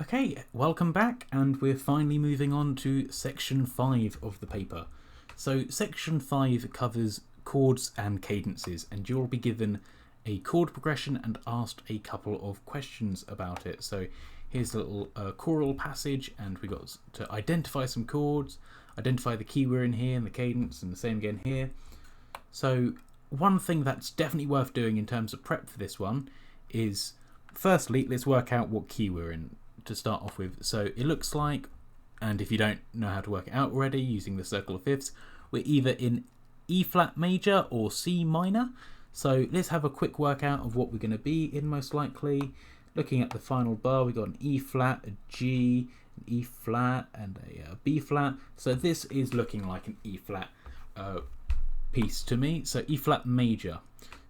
Okay, welcome back, and we're finally moving on to section 5 of the paper. So section 5 covers chords and cadences, and you'll be given a chord progression and asked a couple of questions about it. So here's a little choral passage, and we got to identify some chords, identify the key we're in here and the cadence, and the same again here. So one thing that's definitely worth doing in terms of prep for this one is, firstly, let's work out what key we're in to start off with. So it looks like, and if you don't know how to work it out already using the circle of fifths, we're either in E flat major or C minor. So let's have a quick workout of what we're going to be in most likely. Looking at the final bar, we've got an E flat, a G, an E flat, and a B flat. So this is looking like an E flat piece to me. So E flat major.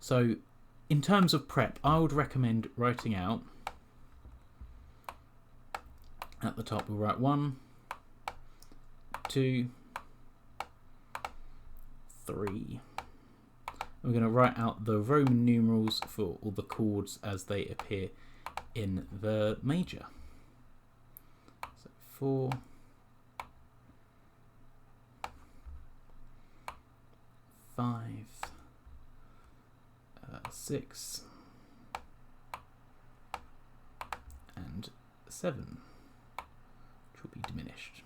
So in terms of prep, I would recommend writing out, at the top we'll write 1, 2, 3. We're going to write out the Roman numerals for all the chords as they appear in the major. So 4, 5, 6, and 7, which will be diminished.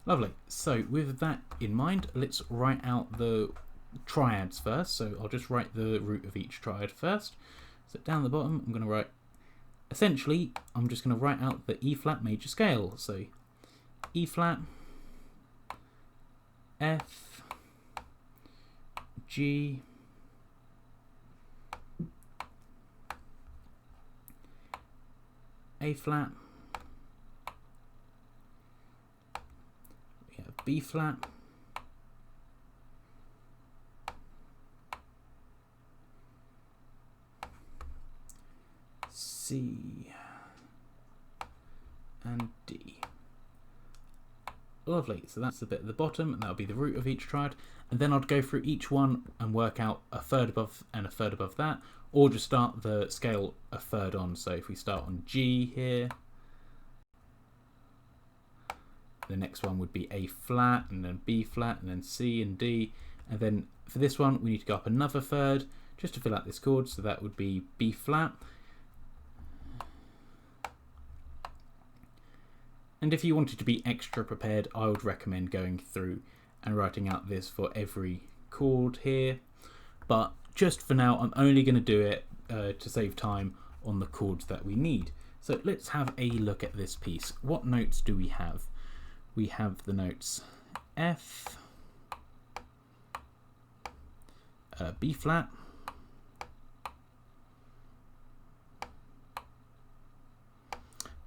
Lovely. So with that in mind, let's write out the triads first. So I'll just write the root of each triad first. So down the bottom, I'm going to write, essentially, I'm just going to write out the E flat major scale. So E flat, F, G, A flat, we have B flat, C, and D. Lovely, so that's the bit at the bottom, and that'll be the root of each triad. And then I'd go through each one and work out a third above and a third above that, or just start the scale a third on. So if we start on G here, the next one would be A flat, and then B flat, and then C and D. And then for this one, we need to go up another third just to fill out this chord, so that would be B flat. And if you wanted to be extra prepared, I would recommend going through and writing out this for every chord here. But just for now, I'm only going to do it to save time on the chords that we need. So let's have a look at this piece. What notes do we have? We have the notes F, B flat,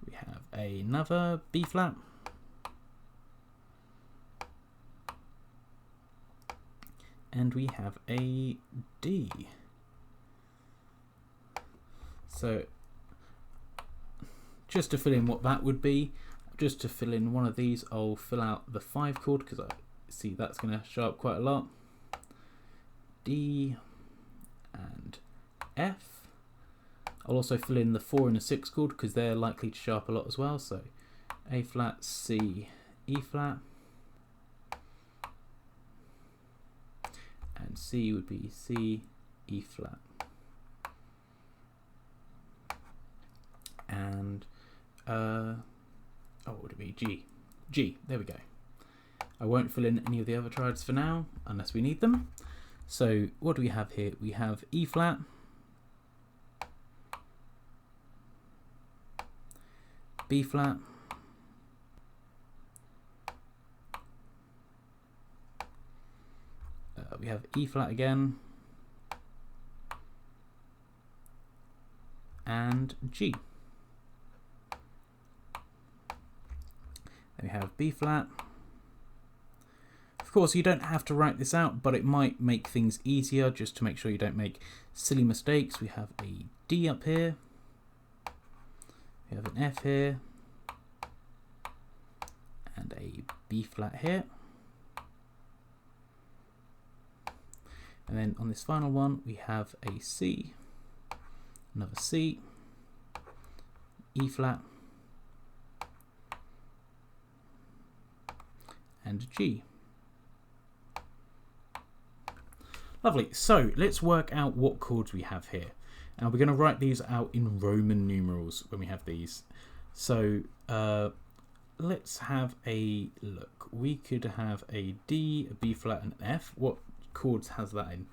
we have another B flat, and we have a D. So just to fill in what that would be, just to fill in one of these, I'll fill out the 5 chord because I see that's going to show up quite a lot. D and F. I'll also fill in the 4 and the 6 chord because they're likely to show up a lot as well. So A flat, C, E flat, and C would be C, E flat, and what would it be? G. G, there we go. I won't fill in any of the other triads for now, unless we need them. So what do we have here? We have E flat, B flat, we have E flat again, and G. Then we have B flat. Of course, you don't have to write this out, but it might make things easier just to make sure you don't make silly mistakes. We have a D up here. We have an F here. And a B flat here. And then on this final one, we have a C, another C, E flat, and a G. Lovely. So let's work out what chords we have here. And we're going to write these out in Roman numerals when we have these. So let's have a look. We could have a D, a B flat, and an F. What chords has that in?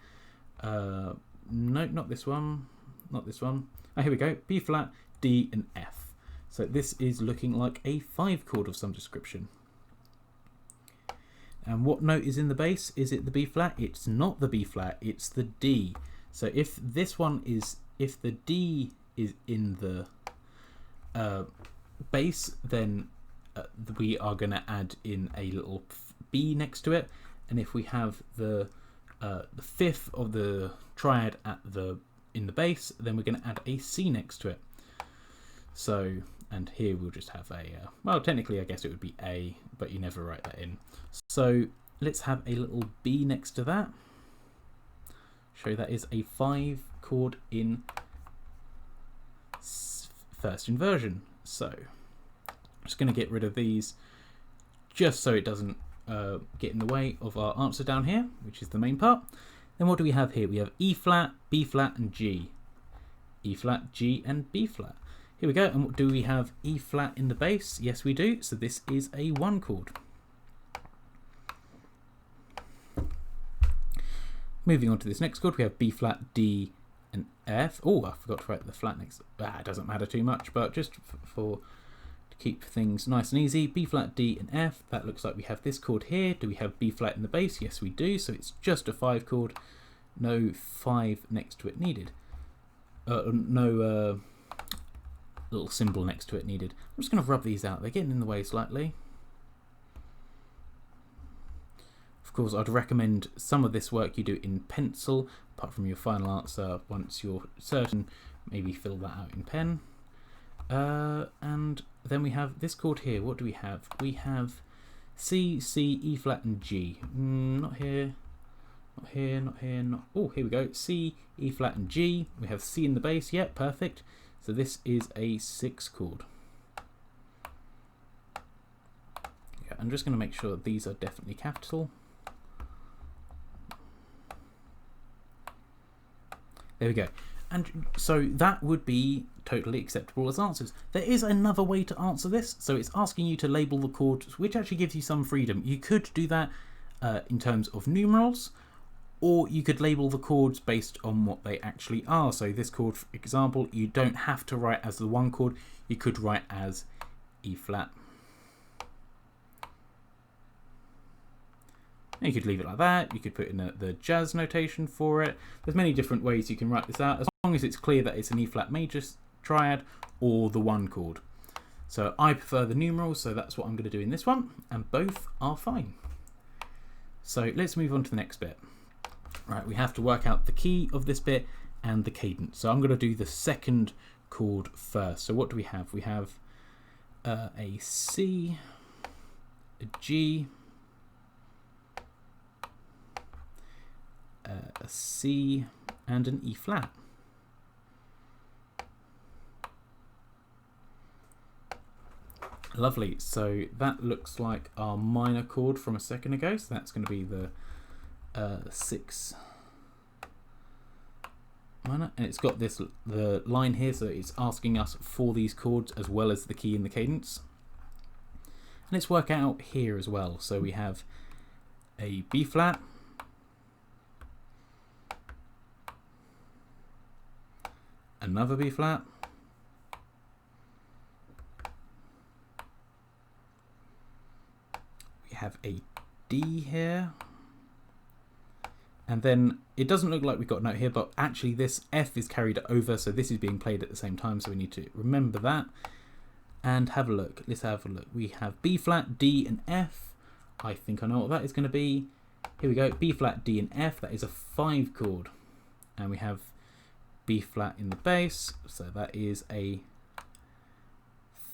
No, not this one. Not this one. Oh, here we go. B flat, D, and F. So this is looking like a 5 chord of some description. And what note is in the bass? Is it the B flat? It's not the B flat, it's the D. So if this one is, if the D is in the bass, then we are going to add in a little B next to it. And if we have the 5th of the triad in the bass, then we're going to add a C next to it. So, and here we'll just have a, well, technically I guess it would be A, but you never write that in. So let's have a little B next to that. Show that is a 5 chord in first inversion. So I'm just going to get rid of these just so it doesn't get in the way of our answer down here, which is the main part. Then what do we have here? We have E flat, B flat, and G. E flat, G, and B flat. Here we go. And what do we have? E flat in the bass? Yes, we do. So this is a 1 chord. Moving on to this next chord, we have B flat, D, and F. Oh, I forgot to write the flat next. It doesn't matter too much, but just to keep things nice and easy, B flat, D, and F. That looks like we have this chord here. Do we have B flat in the bass? Yes, we do. So it's just a 5 chord. No 5 next to it needed. No little symbol next to it needed. I'm just going to rub these out. They're getting in the way slightly. Of course, I'd recommend some of this work you do in pencil, apart from your final answer. Once you're certain, maybe fill that out in pen. And then we have this chord here. What do we have? We have C, C, E flat, and G. Not here. Not here, not here, not... Oh, here we go. C, E flat, and G. We have C in the bass. Yeah, perfect. So this is a 6 chord. Yeah, I'm just going to make sure that these are definitely capital. There we go. And so that would be totally acceptable as answers. There is another way to answer this. So it's asking you to label the chords, which actually gives you some freedom. You could do that in terms of numerals, or you could label the chords based on what they actually are. So this chord, for example, you don't have to write as the 1 chord. You could write as E flat. You could leave it like that. You could put in the jazz notation for it. There's many different ways you can write this out, as long as it's clear that it's an E flat major triad or the 1 chord. So I prefer the numerals, so that's what I'm going to do in this one, and both are fine. So let's move on to the next bit. Right, we have to work out the key of this bit and the cadence. So I'm going to do the 2nd chord first. So what do we have? We have a C, a G, a C, and an E flat. Lovely. So that looks like our minor chord from a second ago. So that's going to be the 6 minor, and it's got the line here, so it's asking us for these chords as well as the key and the cadence. And let's work out here as well. So we have a B flat, another B flat, we have a D here, and then it doesn't look like we've got a note here, but actually this F is carried over, so this is being played at the same time, so we need to remember that. And have a look. Let's have a look. We have B flat, D, and F. I think I know what that is going to be. Here we go. B flat, D, and F. That is a 5 chord. And we have B flat in the bass, so that is a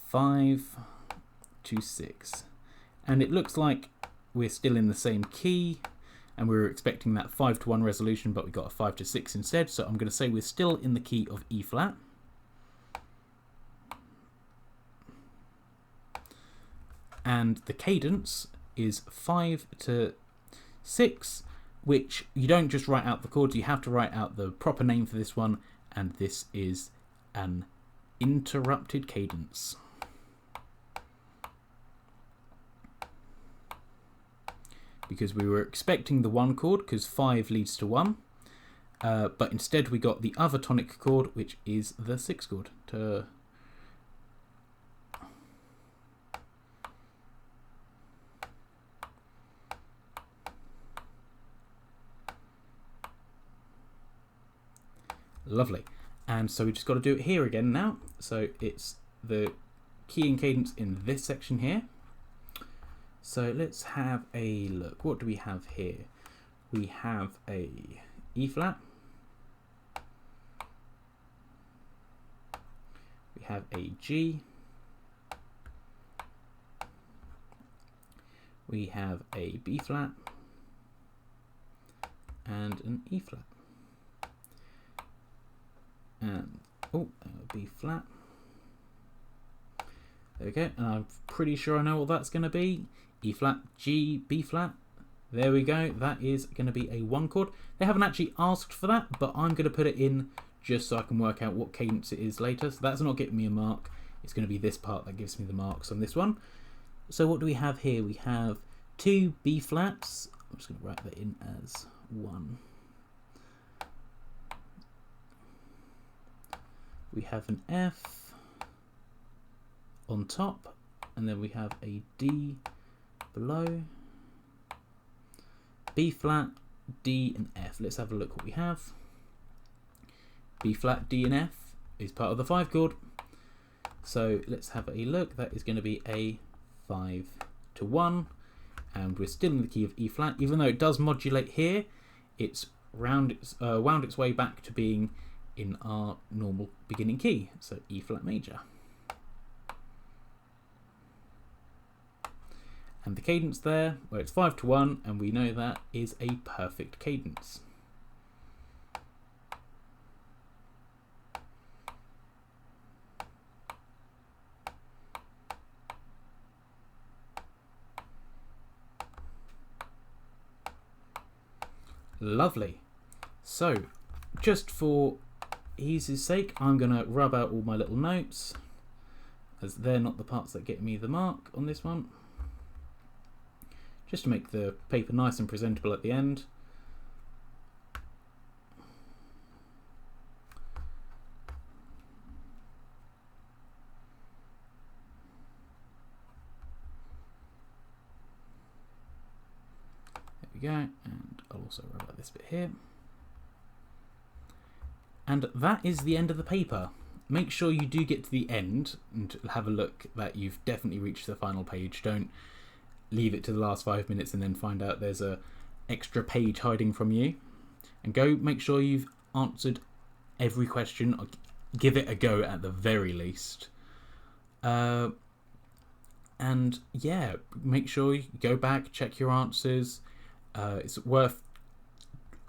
5 to 6. And it looks like we're still in the same key. and we were expecting that 5-to-1 resolution, but we got a 5-to-6 instead. So I'm going to say we're still in the key of E flat. And the cadence is 5-to-6, which you don't just write out the chords, you have to write out the proper name for this one, and this is an interrupted cadence. Because we were expecting the 1 chord, because 5 leads to 1, but instead we got the other tonic chord, which is the 6 chord. Lovely. And so we just got to do it here again now. So it's the key and cadence in this section here. So let's have a look. What do we have here? We have a E flat. We have a G. We have a B flat. And an E flat. And B flat. There we go. And I'm pretty sure I know what that's going to be. E flat, G, B flat. There we go. That is going to be a 1 chord. They haven't actually asked for that, but I'm going to put it in just so I can work out what cadence it is later. So that's not getting me a mark. It's going to be this part that gives me the marks on this one. So what do we have here? We have 2 B flats. I'm just going to write that in as 1. We have an F on top, and then we have a D below. B flat, D and F. Let's have a look what we have. B flat, D and F is part of the 5 chord. So let's have a look. That is going to be a 5-to-1, and we're still in the key of E flat. Even though it does modulate here, it's wound its way back to being in our normal beginning key, so E flat major. And the cadence there, where it's 5-to-1, and we know that is a perfect cadence. Lovely. So, just for ease's sake, I'm going to rub out all my little notes, as they're not the parts that get me the mark on this one, just to make the paper nice and presentable at the end. There we go, and I'll also rub out this bit here. And that is the end of the paper. Make sure you do get to the end and have a look that you've definitely reached the final page. Don't leave it to the last 5 minutes and then find out there's a extra page hiding from you. And go make sure you've answered every question, or give it a go at the very least. And yeah, make sure you go back, check your answers. It's worth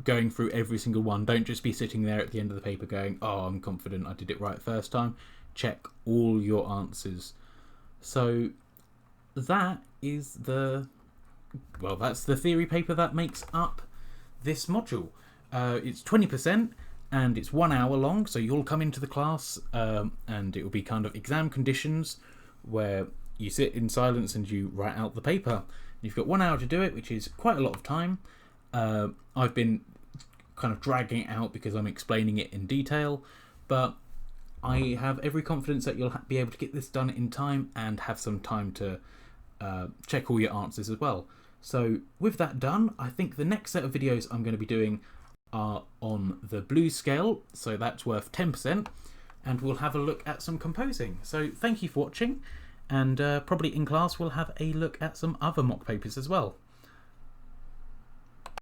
going through every single one. Don't just be sitting there at the end of the paper going, oh, I'm confident I did it right first time. Check all your answers. So that is that's the theory paper that makes up this module. It's 20% and it's 1 hour long, so you'll come into the class and it will be kind of exam conditions where you sit in silence and you write out the paper. You've got 1 hour to do it, which is quite a lot of time. I've been kind of dragging it out because I'm explaining it in detail, but I have every confidence that you'll be able to get this done in time and have some time to check all your answers as well. So with that done, I think the next set of videos I'm going to be doing are on the blues scale, so that's worth 10%, and we'll have a look at some composing. So thank you for watching, and probably in class we'll have a look at some other mock papers as well.